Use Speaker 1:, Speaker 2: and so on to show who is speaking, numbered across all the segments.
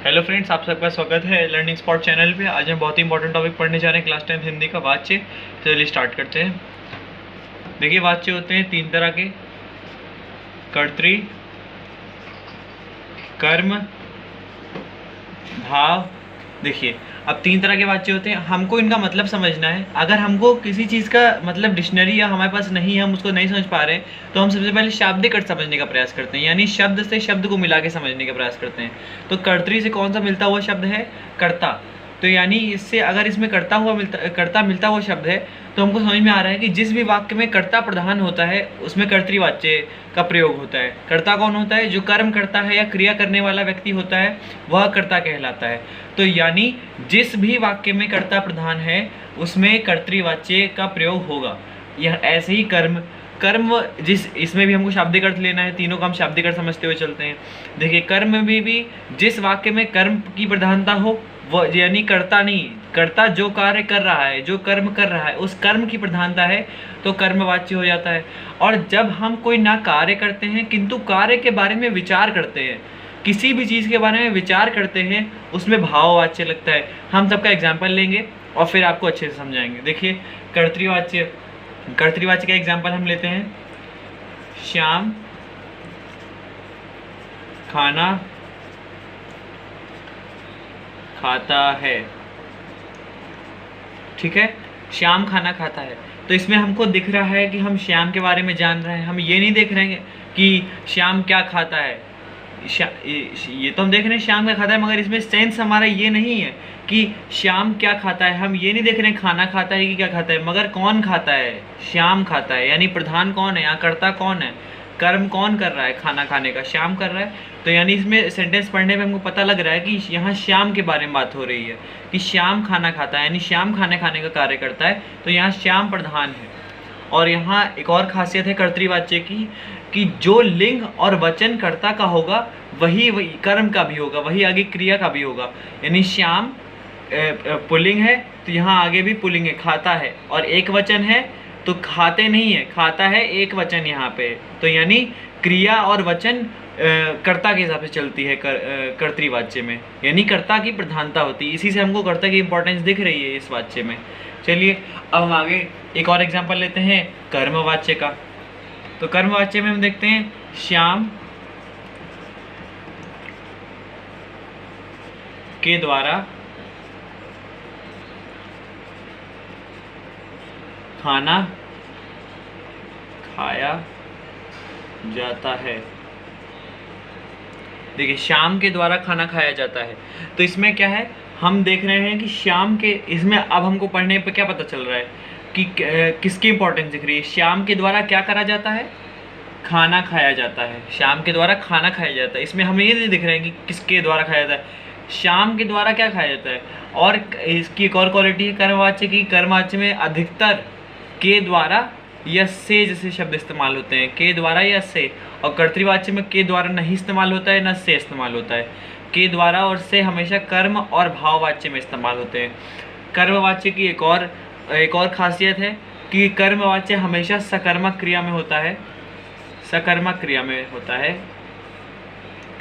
Speaker 1: Hello friends, आप सबका स्वागत है लर्निंग स्पॉट चैनल पे। आज हम बहुत ही इंपॉर्टेंट टॉपिक पढ़ने जा रहे हैं, क्लास 10 हिंदी का वाच्य। चलिए स्टार्ट करते हैं। देखिए, वाच्य होते हैं 3 तरह के: कर्तरी, कर्म, भाव। देखिए, अब 3 तरह के वाच्य होते हैं, हमको इनका मतलब समझना है। अगर हमको किसी चीज़ का मतलब डिक्शनरी या हमारे पास नहीं है, हम उसको नहीं समझ पा रहे हैं, तो हम सबसे पहले शाब्दिक अर्थ समझने का प्रयास करते हैं, यानी शब्द से शब्द को मिला के समझने का प्रयास करते हैं। तो कर्तरी से कौन सा मिलता हुआ शब्द है? कर्ता। तो यानी इससे अगर इसमें कर्ता मिलता हुआ शब्द है, तो हमको समझ में आ रहा है कि जिस भी वाक्य में कर्ता प्रधान होता है उसमें कर्तृवाच्य का प्रयोग होता है। कर्ता कौन होता है? जो कर्म करता है या क्रिया करने वाला व्यक्ति होता है, वह कर्ता कहलाता है। तो यानी जिस भी वाक्य में कर्ता प्रधान है उसमें कर्तृवाच्य का प्रयोग होगा। यह ऐसे ही कर्म इसमें भी हमको शाब्दिक अर्थ लेना है। तीनों का हम शाब्दिक अर्थ समझते हुए चलते हैं। देखिए, कर्म में भी जिस वाक्य में कर्म की प्रधानता हो, वो यानी कर्ता नहीं, कर्ता जो कार्य कर रहा है, जो कर्म कर रहा है, उस कर्म की प्रधानता है, तो कर्मवाच्य हो जाता है। और जब हम कोई ना कार्य करते हैं किंतु कार्य के बारे में विचार करते हैं, किसी भी चीज़ के बारे में विचार करते हैं, उसमें भाववाच्य लगता है। हम सबका एग्जाम्पल लेंगे और फिर आपको अच्छे से समझाएंगे। देखिए, कर्तृवाच्य का एग्जाम्पल हम लेते हैं। श्याम खाना खाता है। ठीक है, श्याम खाना खाता है। तो इसमें हमको दिख रहा है कि हम श्याम के बारे में जान रहे हैं। हम ये नहीं देख रहे हैं कि श्याम क्या खाता है। ये तो हम देख रहे हैं श्याम क्या खाता है, मगर इसमें सेंस हमारा ये नहीं है कि श्याम क्या खाता है। हम ये नहीं देख रहे हैं खाना खाता है कि क्या खाता है, मगर कौन खाता है? श्याम खाता है। यानी प्रधान कौन है यहाँ? कर्ता कौन है? कर्म कौन कर रहा है? खाना खाने का श्याम कर रहा है। तो यानी इसमें सेंटेंस पढ़ने में हमको पता लग रहा है कि यहाँ श्याम के बारे में बात हो रही है कि श्याम खाना खाता है, यानी श्याम खाने का कार्य करता है। तो यहाँ श्याम प्रधान है। और यहाँ एक और खासियत है कर्तृवाच्य की कि जो लिंग और वचन कर्ता का होगा वही कर्म का भी होगा, वही आगे क्रिया का भी होगा। यानी श्याम पुल्लिंग है तो यहाँ आगे भी पुल्लिंग है, खाता है। और एक वचन है तो खाते नहीं है, खाता है, एक वचन यहाँ पे। तो यानी क्रिया और वचन कर्ता के हिसाब से चलती है कर्तृवाच्य में, यानी कर्ता की प्रधानता होती है। इसी से हमको कर्ता की इंपॉर्टेंस दिख रही है इस वाच्य में। चलिए, अब हम आगे एक और एग्जांपल लेते हैं कर्मवाच्य का। तो कर्मवाच्य में हम देखते हैं श्याम के द्वारा खाना खाया जाता है। देखिए, श्याम के द्वारा खाना खाया जाता है। तो इसमें क्या है, हम देख रहे हैं कि श्याम के, इसमें अब हमको पढ़ने पे क्या पता चल रहा है कि किसकी इंपॉर्टेंस दिख रही है। श्याम के द्वारा क्या करा जाता है? खाना खाया जाता है। श्याम के द्वारा खाना खाया जाता है। इसमें हमें ये नहीं दिख रहा है कि किसके द्वारा खाया जाता है, श्याम के द्वारा क्या खाया जाता है। और इसकी एक और क्वालिटी है कर्मवाच्य की। कर्मवाच्य में अधिकतर के द्वारा या से जैसे शब्द इस्तेमाल होते हैं, के द्वारा या से। और कर्तृवाच्य में के द्वारा नहीं इस्तेमाल होता है, न से इस्तेमाल होता है। के द्वारा और से हमेशा कर्म और भाववाच्य में इस्तेमाल होते हैं। कर्मवाच्य की एक और खासियत है कि कर्मवाच्य हमेशा सकर्मक क्रिया में होता है। सकर्मक क्रिया में होता है,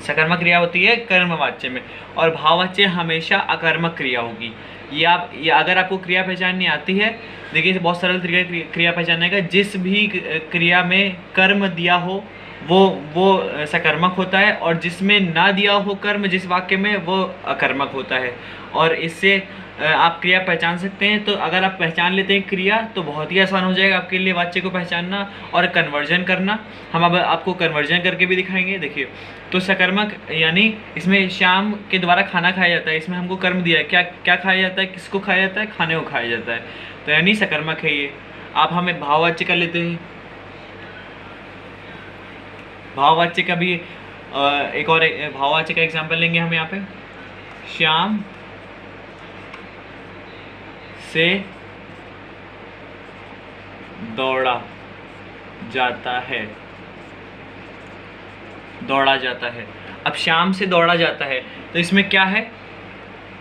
Speaker 1: सकर्मक क्रिया होती है कर्मवाच्य में। और भाववाच्य हमेशा अकर्मक क्रिया होगी। ये अगर आपको क्रिया पहचाननी आती है, देखिए बहुत सरल तरीका क्रिया पहचानने का। जिस भी क्रिया में कर्म दिया हो वो सकर्मक होता है, और जिसमें ना दिया हो कर्म जिस वाक्य में, वो अकर्मक होता है। और इससे आप क्रिया पहचान सकते हैं। तो अगर आप पहचान लेते हैं क्रिया, तो बहुत ही आसान हो जाएगा आपके लिए वाच्य को पहचानना और कन्वर्जन करना। हम अब आपको कन्वर्जन करके भी दिखाएंगे। देखिए, तो सकर्मक यानी इसमें श्याम के द्वारा खाना खाया जाता है, इसमें हमको कर्म दिया है। क्या खाया जाता है? किसको खाया जाता है? खाने को खाया जाता है। तो यानी सकर्मक है ये। आप हमें भाववाच्य कर लेते हैं। भाववाच्य का भी एक और भाववाच्य का एग्जाम्पल लेंगे हम यहाँ पे। श्याम से दौड़ा जाता है। दौड़ा जाता है। अब श्याम से दौड़ा जाता है, तो इसमें क्या है?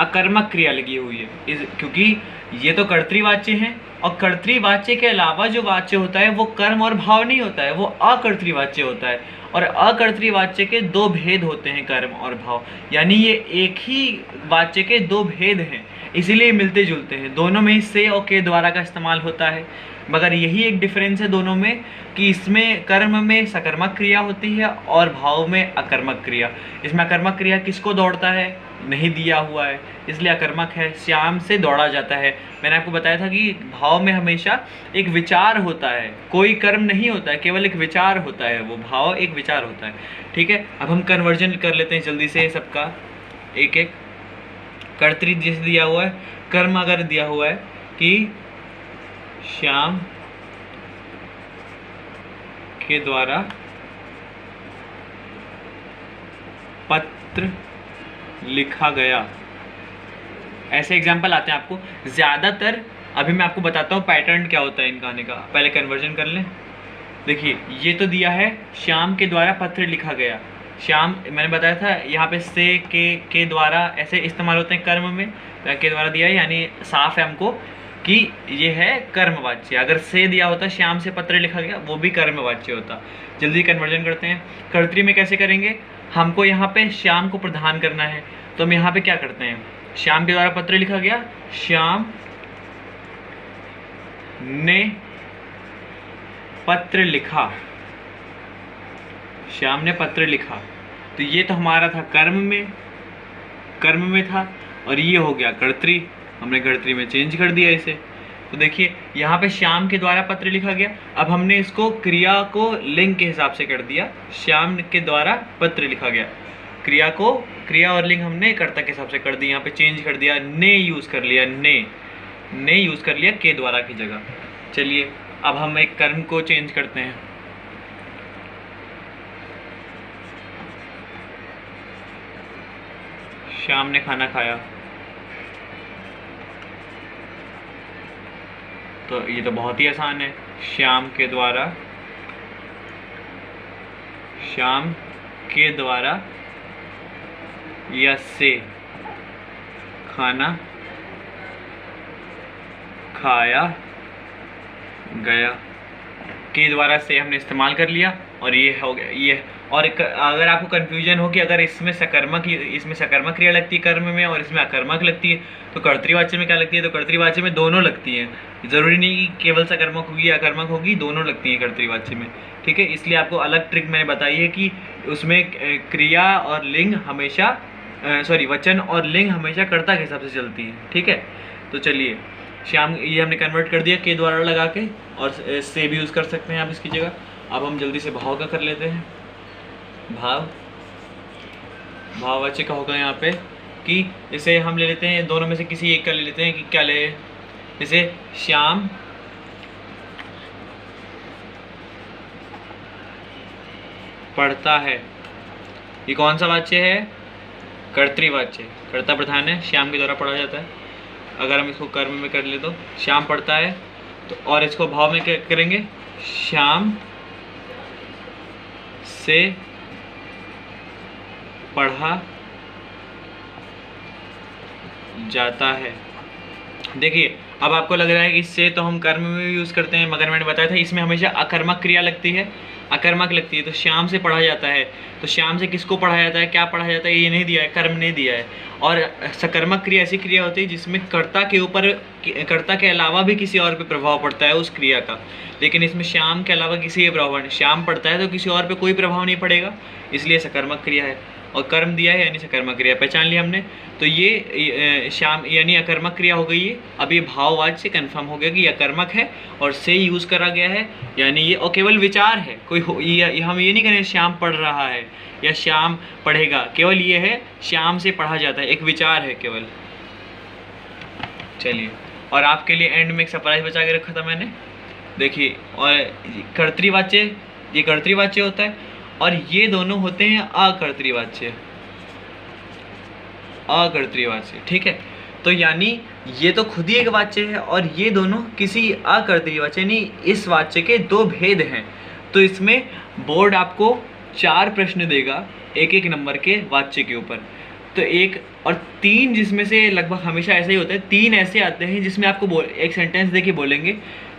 Speaker 1: अकर्मक क्रिया लगी हुई है, क्योंकि ये तो कर्तृवाच्य हैं। और कर्तृवाच्य के अलावा जो वाच्य होता है वो कर्म और भाव नहीं होता है, वो अकर्तृवाच्य होता है। और अकर्तरी वाच्य के दो भेद होते हैं, कर्म और भाव, यानी ये एक ही वाच्य के दो भेद हैं, इसीलिए मिलते जुलते हैं। दोनों में ही से और के द्वारा का इस्तेमाल होता है, मगर यही एक डिफरेंस है दोनों में कि इसमें कर्म में सकर्मक क्रिया होती है और भाव में अकर्मक क्रिया। इसमें अकर्मक क्रिया किसको दौड़ता है, नहीं दिया हुआ है, इसलिए अकर्मक है, श्याम से दौड़ा जाता है। मैंने आपको बताया था कि भाव में हमेशा एक विचार होता है, कोई कर्म नहीं होता है, केवल एक विचार होता है, वो भाव एक विचार होता है। ठीक है, अब हम कन्वर्जन कर लेते हैं जल्दी से सबका, एक एक। कर्तरी जैसे दिया हुआ है, कर्म अगर दिया हुआ है कि श्याम के द्वारा पत्र लिखा गया, ऐसे एग्जाम्पल आते हैं आपको ज़्यादातर। अभी मैं आपको बताता हूँ पैटर्न क्या होता है इनका आने का, पहले कन्वर्जन कर लें। देखिए ये तो दिया है श्याम के द्वारा पत्र लिखा गया, श्याम मैंने बताया था यहाँ पे से के द्वारा ऐसे इस्तेमाल होते हैं कर्म में, के द्वारा दिया है यानी साफ है हमको कि ये है कर्मवाच्य। अगर से दिया होता श्याम से पत्र लिखा गया, वो भी कर्मवाच्य होता। जल्दी कन्वर्जन करते हैं। कर्तरी में कैसे करेंगे, हमको यहाँ पे श्याम को प्रधान करना है, तो हम यहाँ पे क्या करते हैं, श्याम के द्वारा पत्र लिखा गया, श्याम ने पत्र लिखा, श्याम ने पत्र लिखा, तो ये तो हमारा था कर्म में था, और ये हो गया कर्तरी, हमने कर्तरी में चेंज कर दिया इसे। तो देखिए यहाँ पे श्याम के द्वारा पत्र लिखा गया, अब हमने इसको क्रिया को लिंग के हिसाब से कर दिया, श्याम के द्वारा पत्र लिखा गया, क्रिया को क्रिया और लिंग हमने कर्ता के हिसाब से कर दिया, यहाँ पे चेंज कर दिया, ने यूज़ कर लिया, ने यूज़ कर लिया के द्वारा की जगह। चलिए अब हम एक कर्म को चेंज करते हैं, श्याम ने खाना खाया, तो ये तो बहुत ही आसान है, श्याम के द्वारा या से खाना खाया गया, के द्वारा से हमने इस्तेमाल कर लिया और ये हो गया ये। और अगर आपको कन्फ्यूजन हो कि अगर इसमें सकर्मक क्रिया लगती है कर्म में और इसमें अकर्मक लगती है, तो कर्तृवाच्य में क्या लगती है, तो कर्तृवाच्य में दोनों लगती हैं, ज़रूरी नहीं कि केवल सकर्मक होगी या अकर्मक होगी, दोनों लगती हैं कर्तृवाच्य में। ठीक है, इसलिए आपको अलग ट्रिक मैंने बताई है कि उसमें क्रिया और लिंग हमेशा वचन और लिंग हमेशा कर्ता के हिसाब से चलती है। ठीक है, तो चलिए श्याम ये हमने कन्वर्ट कर दिया के द्वारा लगा के, और से भी यूज़ कर सकते हैं आप इसकी जगह। अब हम जल्दी से भाव का कर लेते हैं। भाववाच्य का होगा यहाँ पे कि इसे हम ले लेते हैं, दोनों में से किसी एक का ले लेते हैं कि क्या ले, जैसे श्याम पढ़ता है, ये कौन सा वाच्य है, कर्तृवाच्य, कर्ता प्रधान है, श्याम के द्वारा पढ़ा जाता है। अगर हम इसको कर्म में कर ले तो श्याम पढ़ता है, तो और इसको भाव में क्या करेंगे, श्याम से पढ़ा जाता है। देखिए अब आपको लग रहा है कि इससे तो हम कर्म में भी यूज़ करते हैं, मगर मैंने बताया था इसमें हमेशा अकर्मक क्रिया लगती है, तो श्याम से पढ़ा जाता है, तो श्याम से किसको पढ़ा जाता है, क्या पढ़ा जाता है, ये नहीं दिया है, कर्म नहीं दिया है। और सकर्मक क्रिया ऐसी क्रिया होती है जिसमें कर्ता के ऊपर, कर्ता के अलावा भी किसी और पे प्रभाव पड़ता है उस क्रिया का, लेकिन इसमें श्याम के अलावा किसी पे प्रभाव, श्याम पढ़ता है तो किसी और पे कोई प्रभाव नहीं पड़ेगा, इसलिए सकर्मक क्रिया है। और कर्म दिया है यानी सकर्मक क्रिया, पहचान लिया हमने। तो ये श्याम यानी अकर्मक क्रिया हो गई है। अब ये भाववाच्य से कन्फर्म हो गया कि अकर्मक है और से यूज़ करा गया है, यानी ये और केवल विचार है, कोई हम ये नहीं करें श्याम पढ़ रहा है या श्याम पढ़ेगा, केवल ये है श्याम से पढ़ा जाता है, एक विचार है केवल। चलिए, और आपके लिए एंड में एक सरप्राइज बचा के रखा था मैंने, देखिए। और कर्तृवाच्य, ये कर्तृवाच्य होता है और ये दोनों होते हैं अकर्तृवाच्य, ठीक है। तो यानी ये तो खुद ही एक वाच्य है और ये दोनों किसी अकर्तृवाच्य यानी इस वाच्य के दो भेद हैं। तो इसमें बोर्ड आपको 4 प्रश्न देगा एक एक नंबर के वाच्य के ऊपर, तो 1 और 3 जिसमें से लगभग हमेशा ऐसा ही होता है, 3 ऐसे आते हैं जिसमें आपको एक सेंटेंस देके बोलेंगे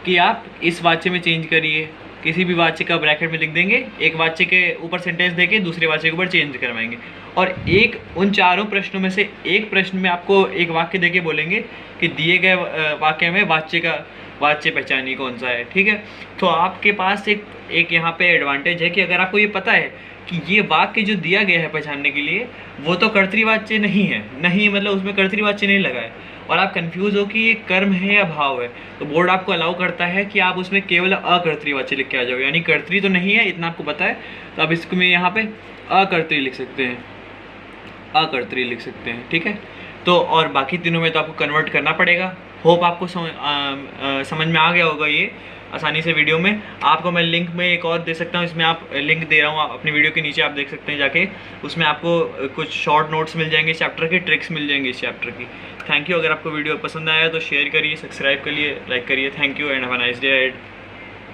Speaker 1: कि आप इस वाच्य में चेंज करिए, किसी भी वाच्य का ब्रैकेट में लिख देंगे, एक वाच्य के ऊपर सेंटेंस देके दूसरे वाच्य के ऊपर चेंज करवाएंगे, और एक उन चारों प्रश्नों में से एक प्रश्न में आपको एक वाक्य देके बोलेंगे कि दिए गए वाक्य में वाच्य पहचानिए कौन सा है। ठीक है, तो आपके पास एक यहाँ पे एडवांटेज है कि अगर आपको ये पता है कि ये वाक्य जो दिया गया है पहचानने के लिए वो तो कर्तृवाच्य नहीं है, नहीं मतलब उसमें कर्तृवाच्य नहीं लगा है, और आप कंफ्यूज हो कि ये कर्म है या भाव है, तो बोर्ड आपको अलाउ करता है कि आप उसमें केवल अकर्तृवाच्य लिख के आ जाओ, यानी कर्तृ तो नहीं है इतना आपको पता है, तो आप इसको में यहाँ पे अकर्तृ लिख सकते हैं, अकर्तृ लिख सकते हैं। ठीक है, तो और बाकी तीनों में तो आपको कन्वर्ट करना पड़ेगा। होप आपको समझ में आ गया होगा ये आसानी से। वीडियो में आपको मैं लिंक में एक और दे सकता हूँ, इसमें आप लिंक दे रहा हूँ अपनी वीडियो के नीचे, आप देख सकते हैं जाके, उसमें आपको कुछ शॉर्ट नोट्स मिल जाएंगे चैप्टर की, ट्रिक्स मिल जाएंगी इस चैप्टर की। Thank you. अगर आपको वीडियो पसंद आया तो शेयर करिए, सब्सक्राइब करिए, लाइक करिए। Thank you and have a nice day ahead.